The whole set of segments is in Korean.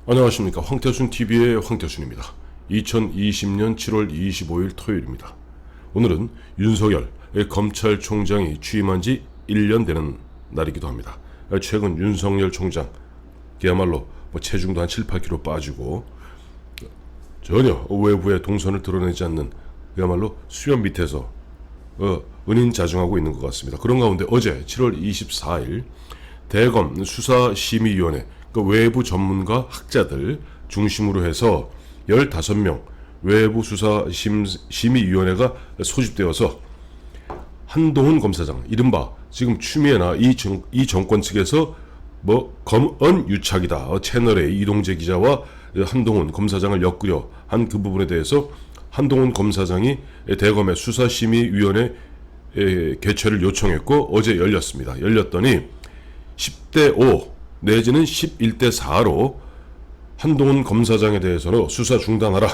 안녕하십니까. 황태순TV의 황태순입니다. 2020년 7월 25일 토요일입니다. 오늘은 윤석열 검찰총장이 취임한 지 1년 되는 날이기도 합니다. 최근 윤석열 총장 그야말로 체중도 한 7, 8kg 빠지고 전혀 외부의 동선을 드러내지 않는 그야말로 수염 밑에서 은인자중하고 있는 것 같습니다. 그런 가운데 어제 7월 24일 대검 수사심의위원회 외부 전문가 학자들 중심으로 해서 15명 외부 수사심의위원회가 소집되어서 한동훈 검사장, 이른바 지금 추미애나 이 정권 측에서 검언 유착이다, 채널A 이동재 기자와 한동훈 검사장을 엮으려 한 그 부분에 대해서 한동훈 검사장이 대검의 수사심의위원회 개최를 요청했고 어제 열렸습니다. 열렸더니 10대5 내지는 11대4로 한동훈 검사장에 대해서는 수사 중단하라,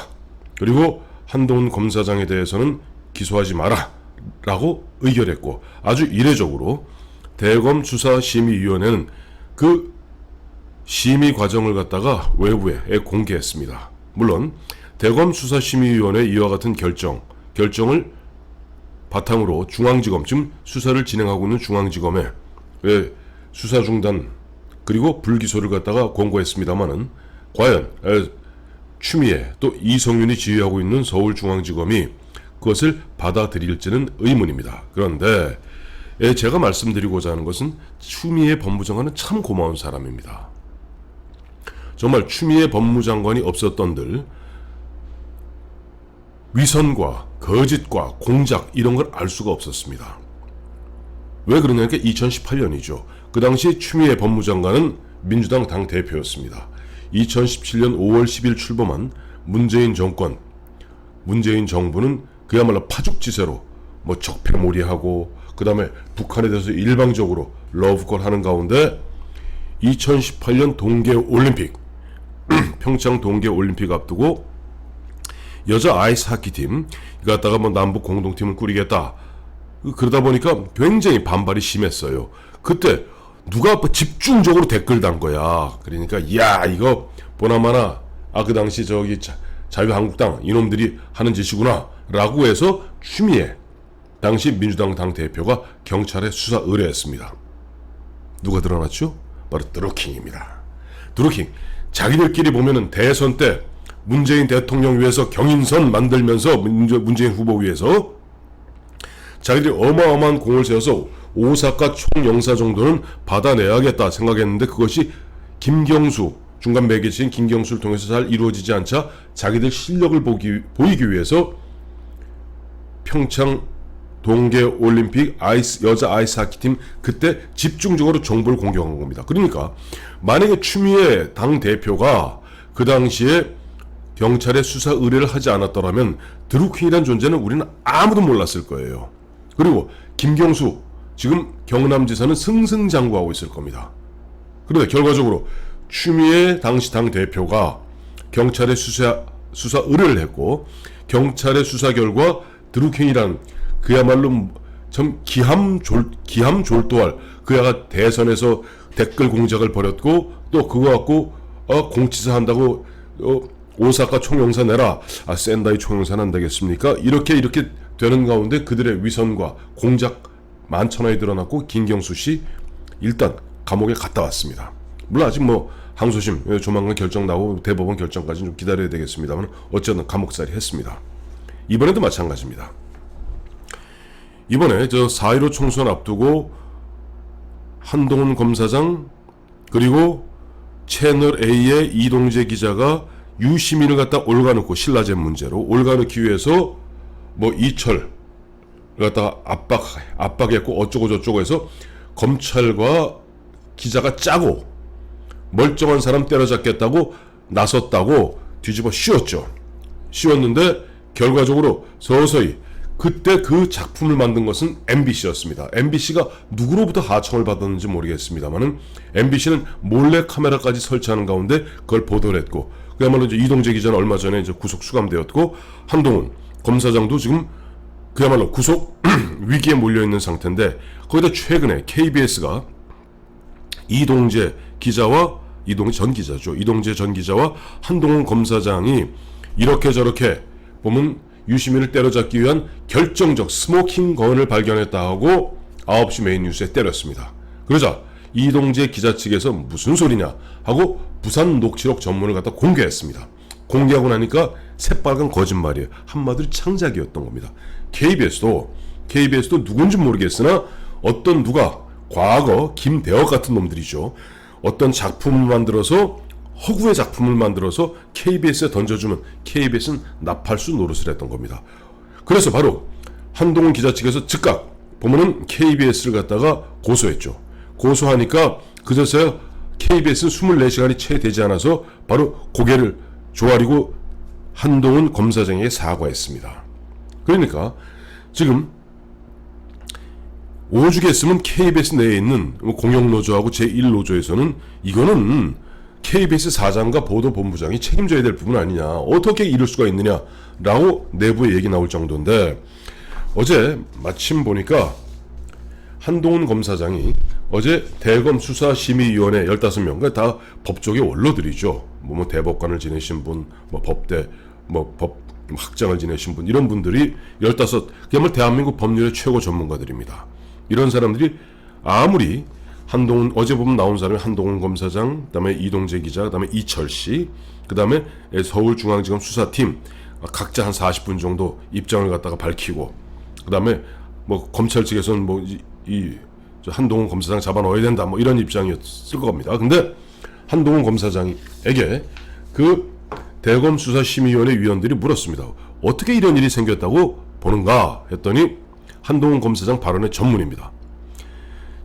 그리고 한동훈 검사장에 대해서는 기소하지 마라 라고 의결했고, 아주 이례적으로 대검 수사심의위원회는 그 심의 과정을 갖다가 외부에 공개했습니다. 물론 대검 수사심의위원회 이와 같은 결정을 바탕으로 중앙지검, 지금 수사를 진행하고 있는 중앙지검에 수사 중단 그리고 불기소를 갖다가 권고했습니다마는 과연 추미애 또 이성윤이 지휘하고 있는 서울중앙지검이 그것을 받아들일지는 의문입니다. 그런데 제가 말씀드리고자 하는 것은 추미애 법무장관은 참 고마운 사람입니다. 정말 추미애 법무장관이 없었던들 위선과 거짓과 공작 이런 걸 알 수가 없었습니다. 왜 그러냐니까 2018년이죠. 그 당시 추미애 법무장관은 민주당 당대표였습니다. 2017년 5월 10일 출범한 문재인 정부는 그야말로 파죽지세로 적폐몰이하고 그 다음에 북한에 대해서 일방적으로 러브콜 하는 가운데 2018년 동계올림픽 평창 동계올림픽 앞두고 여자 아이스하키팀 이거 갖다가 남북 공동팀을 꾸리겠다, 그러다 보니까 굉장히 반발이 심했어요. 그때 누가 집중적으로 댓글 단 거야. 그러니까 야 이거 보나마나 그 당시 자유한국당 이놈들이 하는 짓이구나 라고 해서 추미애 당시 민주당 당대표가 경찰에 수사 의뢰했습니다. 누가 드러났죠? 바로 드루킹입니다. 드루킹 자기들끼리 보면은 대선 때 문재인 대통령 위해서 경인선 만들면서 문재인 후보 위해서 자기들이 어마어마한 공을 세워서 오사카 총영사 정도는 받아내야겠다 생각했는데 그것이 김경수, 중간 매개체인 김경수를 통해서 잘 이루어지지 않자 자기들 실력을 보이기 위해서 평창 동계올림픽 여자 아이스하키팀 그때 집중적으로 정보를 공개한 겁니다. 그러니까 만약에 추미애 당대표가 그 당시에 경찰에 수사 의뢰를 하지 않았더라면 드루킹이라는 존재는 우리는 아무도 몰랐을 거예요. 그리고 김경수 지금 경남지사는 승승장구하고 있을 겁니다. 그런데 결과적으로 추미애 당시 당대표가 경찰에 수사 의뢰를 했고 경찰의 수사 결과 드루킹이란 그야말로 참 기함졸도할 그야가 대선에서 댓글 공작을 벌였고 또 그거 갖고 공치사 한다고 오사카 총영사 내라, 센다이 총영사는 안 되겠습니까? 이렇게 되는 가운데 그들의 위선과 공작 만천하에 드러났고 김경수 씨 일단 감옥에 갔다 왔습니다. 물론 아직 항소심 조만간 결정 나오고 대법원 결정까지 좀 기다려야 되겠습니다만 어쨌든 감옥살이 했습니다. 이번에도 마찬가지입니다. 이번에 4.15 총선 앞두고 한동훈 검사장 그리고 채널A의 이동재 기자가 유시민을 갖다 올가놓고 신라젠 문제로 올가놓기 위해서 이철 갖다가 압박했고 어쩌고 저쩌고 해서 검찰과 기자가 짜고 멀쩡한 사람 때려잡겠다고 나섰다고 뒤집어 씌웠는데 결과적으로 서서히 그때 그 작품을 만든 것은 MBC였습니다. MBC가 누구로부터 하청을 받았는지 모르겠습니다만은 MBC는 몰래 카메라까지 설치하는 가운데 그걸 보도를 했고, 그야말로 이동재 기자는 얼마 전에 구속 수감되었고 한동훈 검사장도 지금 그야말로 구속 위기에 몰려있는 상태인데, 거기다 최근에 KBS가 이동재 기자와 이동재 전 기자죠. 이동재 전 기자와 한동훈 검사장이 이렇게 저렇게 보면 유시민을 때려잡기 위한 결정적 스모킹 건을 발견했다 하고 9시 메인 뉴스에 때렸습니다. 그러자 이동재 기자 측에서 무슨 소리냐 하고 부산 녹취록 전문을 갖다 공개했습니다. 공개하고 나니까 새빨간 거짓말이에요. 한마디로 창작이었던 겁니다. KBS도 누군지 모르겠으나 어떤 누가 과거 김대엽 같은 놈들이죠. 어떤 작품을 만들어서 허구의 작품을 만들어서 KBS에 던져주면 KBS는 나팔수 노릇을 했던 겁니다. 그래서 바로 한동훈 기자 측에서 즉각 보면은 KBS를 갖다가 고소했죠. 고소하니까 그제서야 KBS는 24시간이 채 되지 않아서 바로 고개를 조아리고 한동훈 검사장에게 사과했습니다. 그러니까 지금 오죽했으면 KBS 내에 있는 공영노조하고 제1노조에서는 이거는 KBS 사장과 보도본부장이 책임져야 될 부분 아니냐, 어떻게 이럴 수가 있느냐라고 내부에 얘기 나올 정도인데, 어제 마침 보니까 한동훈 검사장이 어제 대검 수사심의위원회 15명, 그러니까 다 법조계 원로들이죠. 뭐 대법관을 지내신 분, 법대, 법 학장을 지내신 분, 이런 분들이 15, 그야말로 대한민국 법률의 최고 전문가들입니다. 이런 사람들이 아무리 한동훈, 어제 보면 나온 사람이 한동훈 검사장, 그다음에 이동재 기자, 그다음에 이철 씨, 그다음에 서울중앙지검 수사팀 각자 한 40분 정도 입장을 갖다가 밝히고, 그다음에 뭐 검찰 측에서는 뭐 이 한동훈 검사장 잡아 넣어야 된다, 뭐 이런 입장이었을 겁니다. 근데 한동훈 검사장에게 그 대검 수사심의위원회 위원들이 물었습니다. 어떻게 이런 일이 생겼다고 보는가 했더니 한동훈 검사장 발언의 전문입니다.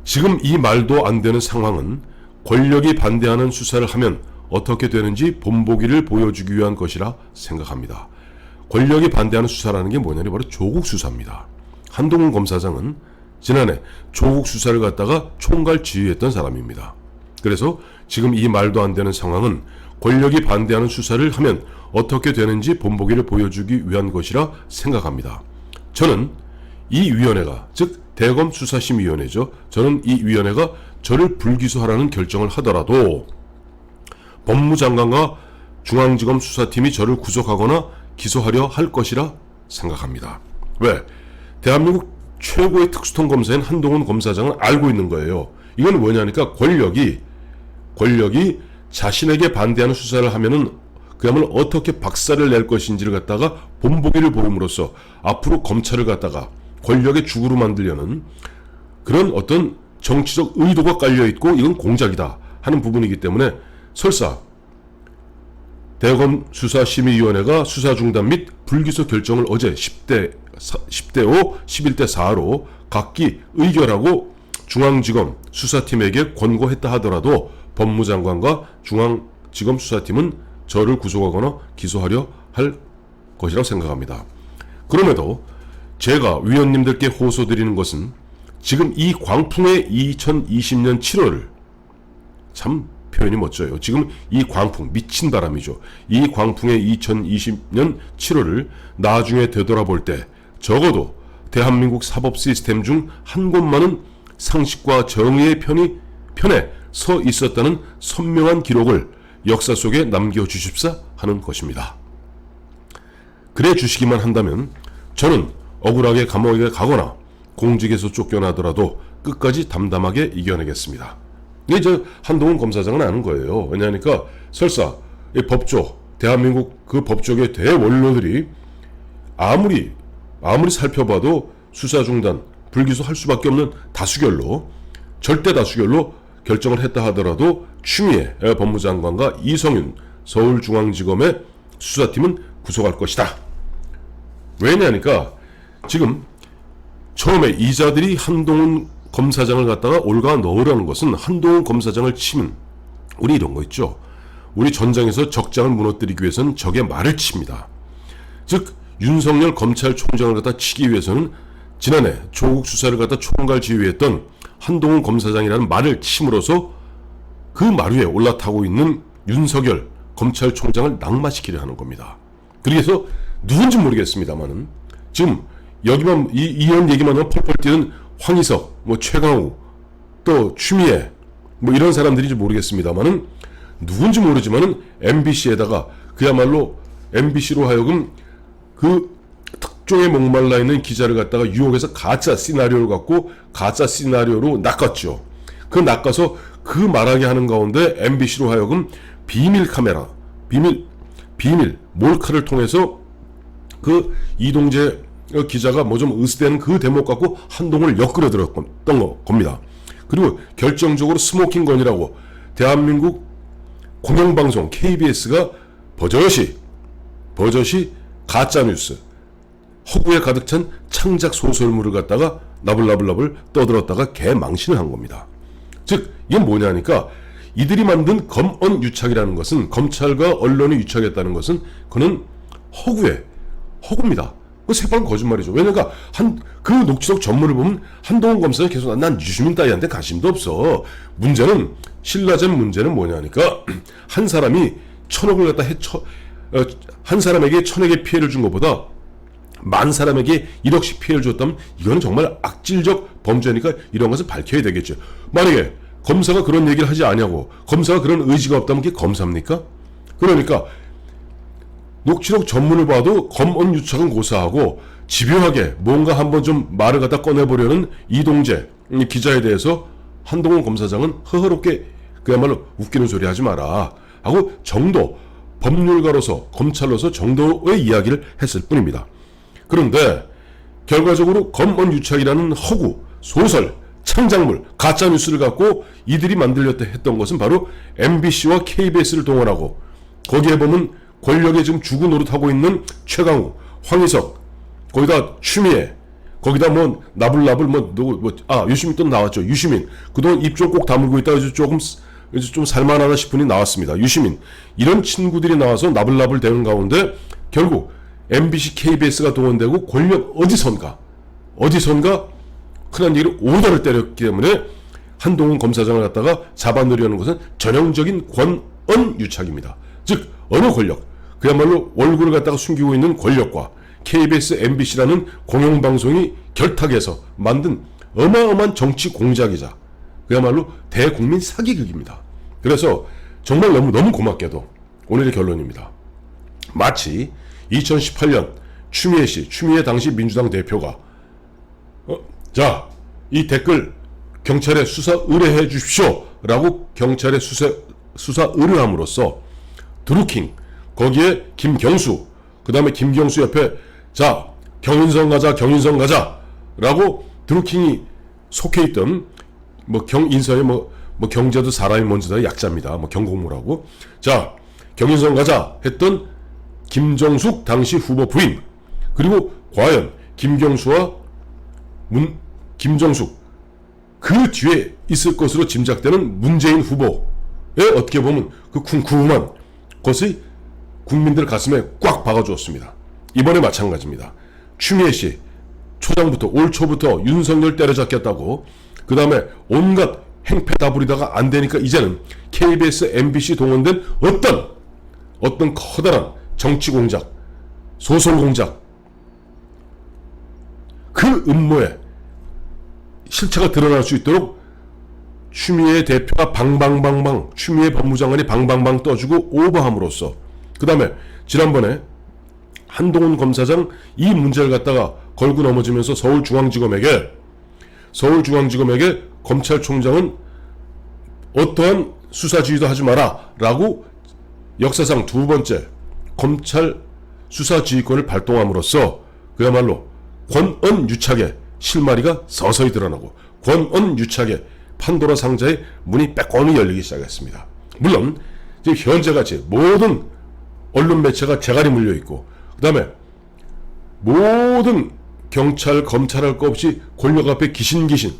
지금 이 말도 안 되는 상황은 권력이 반대하는 수사를 하면 어떻게 되는지 본보기를 보여주기 위한 것이라 생각합니다. 권력이 반대하는 수사라는 게 뭐냐면 바로 조국 수사입니다. 한동훈 검사장은 지난해 조국 수사를 갖다가 총괄 지휘했던 사람입니다. 그래서 지금 이 말도 안 되는 상황은 권력이 반대하는 수사를 하면 어떻게 되는지 본보기를 보여주기 위한 것이라 생각합니다. 저는 이 위원회가, 즉 대검 수사심의위원회죠. 저는 이 위원회가 저를 불기소하라는 결정을 하더라도 법무장관과 중앙지검 수사팀이 저를 구속하거나 기소하려 할 것이라 생각합니다. 왜? 대한민국 최고의 특수통 검사인 한동훈 검사장은 알고 있는 거예요. 이건 뭐냐니까 권력이 자신에게 반대하는 수사를 하면은 그야말로 어떻게 박살을 낼 것인지를 갖다가 본보기를 보임으로써 앞으로 검찰을 갖다가 권력의 죽으로 만들려는 그런 어떤 정치적 의도가 깔려있고 이건 공작이다 하는 부분이기 때문에 설사 대검 수사심의위원회가 수사중단 및 불기소 결정을 어제 10대 5, 11대 4로 각기 의결하고 중앙지검 수사팀에게 권고했다 하더라도 법무장관과 중앙지검 수사팀은 저를 구속하거나 기소하려 할 것이라고 생각합니다. 그럼에도 제가 위원님들께 호소드리는 것은 지금 이 광풍의 2020년 7월을, 참 표현이 멋져요. 지금 이 광풍, 미친 바람이죠. 이 광풍의 2020년 7월을 나중에 되돌아볼 때 적어도 대한민국 사법 시스템 중 한 곳만은 상식과 정의의 편에 서 있었다는 선명한 기록을 역사 속에 남겨주십사 하는 것입니다. 그래 주시기만 한다면 저는 억울하게 감옥에 가거나 공직에서 쫓겨나더라도 끝까지 담담하게 이겨내겠습니다. 이게 저 한동훈 검사장은 아는 거예요. 왜냐하니까 설사 이 법조, 대한민국 그 법조계 대원로들이 아무리 살펴봐도 수사 중단, 불기소할 수밖에 없는 다수결로, 절대 다수결로 결정을 했다 하더라도 추미애 법무장관과 이성윤 서울중앙지검의 수사팀은 구속할 것이다. 왜냐하니까 지금 처음에 이자들이 한동훈 검사장을 갖다가 올가 넣으라는 것은 한동훈 검사장을 치면, 우리 이런 거 있죠. 우리 전장에서 적장을 무너뜨리기 위해서는 적의 말을 칩니다. 즉 윤석열 검찰총장을 갖다 치기 위해서는 지난해 조국 수사를 갖다 총괄 지휘했던 한동훈 검사장이라는 말을 침으로써 그 말 위에 올라타고 있는 윤석열 검찰총장을 낙마시키려 하는 겁니다. 그래서 누군지 모르겠습니다만은 지금 여기만 이런 얘기만 하면 펄펄 뛰는 황희석, 뭐 최강우, 또 추미애, 뭐 이런 사람들인지 모르겠습니다만은 누군지 모르지만은 MBC에다가 그야말로 MBC로 하여금 그 특종에 목말라 있는 기자를 갖다가 유혹해서 가짜 시나리오를 갖고 가짜 시나리오로 낚았죠. 그 낚아서 그 말하게 하는 가운데 MBC로 하여금 비밀 카메라, 비밀 몰카를 통해서 그 이동재 기자가 뭐 좀 으스대는 그 대목 갖고 한동훈을 엮으려 들었던 겁니다. 그리고 결정적으로 스모킹건이라고 대한민국 공영방송 KBS가 버젓이 가짜뉴스, 허구에 가득 찬 창작 소설물을 갖다가 나불나불 떠들었다가 개망신을 한 겁니다. 즉 이건 뭐냐니까 이들이 만든 검언유착이라는 것은, 검찰과 언론이 유착했다는 것은 그는 허구입니다. 새빨간 거짓말이죠. 왜냐면 그 녹취록 전문을 보면 한동훈 검사가 계속 난 유시민 따위한테 관심도 없어. 문제는 신라젠 문제는 뭐냐니까 한 사람이 천억을 갖다 한 사람에게 천억의 피해를 준 것보다 만 사람에게 1억씩 피해를 줬다면 이거는 정말 악질적 범죄니까 이런 것을 밝혀야 되겠죠. 만약에 검사가 그런 얘기를 하지 않냐고, 검사가 그런 의지가 없다면 그게 검사입니까? 그러니까 녹취록 전문을 봐도 검언유착은 고사하고 집요하게 뭔가 한번 좀 말을 갖다 꺼내보려는 이동재 기자에 대해서 한동훈 검사장은 허허롭게 그야말로 웃기는 소리 하지 마라 하고 정도, 법률가로서 검찰로서 정도의 이야기를 했을 뿐입니다. 그런데 결과적으로 검언유착이라는 허구, 소설, 창작물, 가짜뉴스를 갖고 이들이 만들렸다 했던 것은 바로 MBC와 KBS를 동원하고 거기에 보면 권력에 지금 주구 노릇하고 있는 최강욱, 황희석, 거기다 추미애, 거기다 뭐 나불나불 유시민 또 나왔죠. 유시민 그동안 입 좀 꼭 다물고 있다가 이제 좀 살만하다 싶으니 나왔습니다. 유시민 이런 친구들이 나와서 나불나불 되는 가운데 결국 MBC, KBS가 동원되고 권력 어디선가 흔한 얘기로 오더를 때렸기 때문에 한동훈 검사장을 갖다가 잡아넣으려는 것은 전형적인 권언유착입니다. 즉 어느 권력, 그야말로 얼굴을 갖다가 숨기고 있는 권력과 KBS, MBC라는 공영방송이 결탁해서 만든 어마어마한 정치 공작이자 그야말로 대국민 사기극입니다. 그래서 정말 너무 고맙게도 오늘의 결론입니다. 마치 2018년 추미애 당시 민주당 대표가 자, 이 댓글 경찰에 수사 의뢰해 주십시오 라고 경찰에 수사 의뢰함으로써 드루킹, 거기에 김경수, 그 다음에 김경수 옆에 자 경인선 가자 라고 드루킹이 속해 있던 인선에 경제도 사람이 먼저다 약자입니다. 경공무라고. 자 경인선 가자 했던 김정숙 당시 후보 부인, 그리고 과연 김경수와 김정숙 그 뒤에 있을 것으로 짐작되는 문재인 후보의 어떻게 보면 그 궁금한 것이 국민들 가슴에 꽉 박아주었습니다. 이번에 마찬가지입니다. 추미애씨 초장부터 올 초부터 윤석열 때려잡겠다고 그 다음에 온갖 행패 다 부리다가 안되니까 이제는 KBS, MBC 동원된 어떤 커다란 정치 공작, 소설 공작, 그 음모에 실체가 드러날 수 있도록 추미애 대표가 방방방방, 추미애 법무장관이 방방방 떠주고 오버함으로써, 그 다음에 지난번에 한동훈 검사장 이 문제를 갖다가 걸고 넘어지면서 서울중앙지검에게 검찰총장은 어떠한 수사 지휘도 하지 마라 라고 역사상 두 번째 검찰 수사 지휘권을 발동함으로써 그야말로 권언유착의 실마리가 서서히 드러나고 권언유착의 판도라 상자의 문이 빼꼼히 열리기 시작했습니다. 물론 지금 현재같이 모든 언론 매체가 재갈이 물려있고 그 다음에 모든 경찰, 검찰 할 거 없이 권력 앞에 기신기신,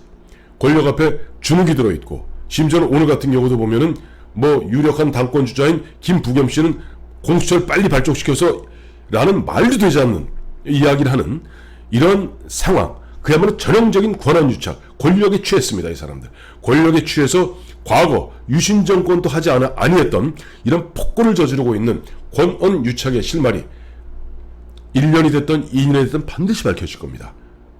권력 앞에 주눅이 들어있고, 심지어는 오늘 같은 경우도 보면은 유력한 당권 주자인 김부겸 씨는 공수처를 빨리 발족시켜서 라는 말도 되지 않는 이야기를 하는 이런 상황, 그야말로 전형적인 권한유착, 권력에 취했습니다. 이 사람들 권력에 취해서 과거 유신 정권도 하지 아니했던 이런 폭군을 저지르고 있는 권언유착의 실마리 1년이 됐든 2년이 됐든 반드시 밝혀질 겁니다.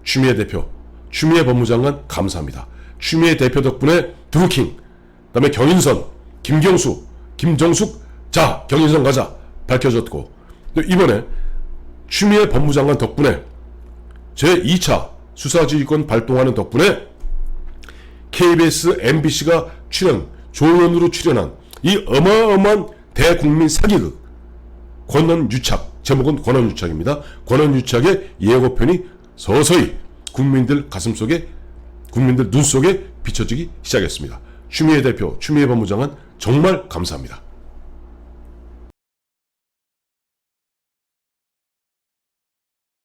추미애 대표, 추미애 법무장관 감사합니다. 추미애 대표 덕분에 드루킹, 그 다음에 경인선, 김경수 김정숙 자 경인선 가자 밝혀졌고, 또 이번에 추미애 법무장관 덕분에 제2차 수사지휘권 발동하는 덕분에 KBS, MBC가 조연으로 출연한 이 어마어마한 대국민 사기극 권원유착, 제목은 권원유착입니다. 권원유착의 예고편이 서서히 국민들 가슴속에, 국민들 눈 속에 비춰지기 시작했습니다. 추미애 대표, 추미애 법무장관 정말 감사합니다.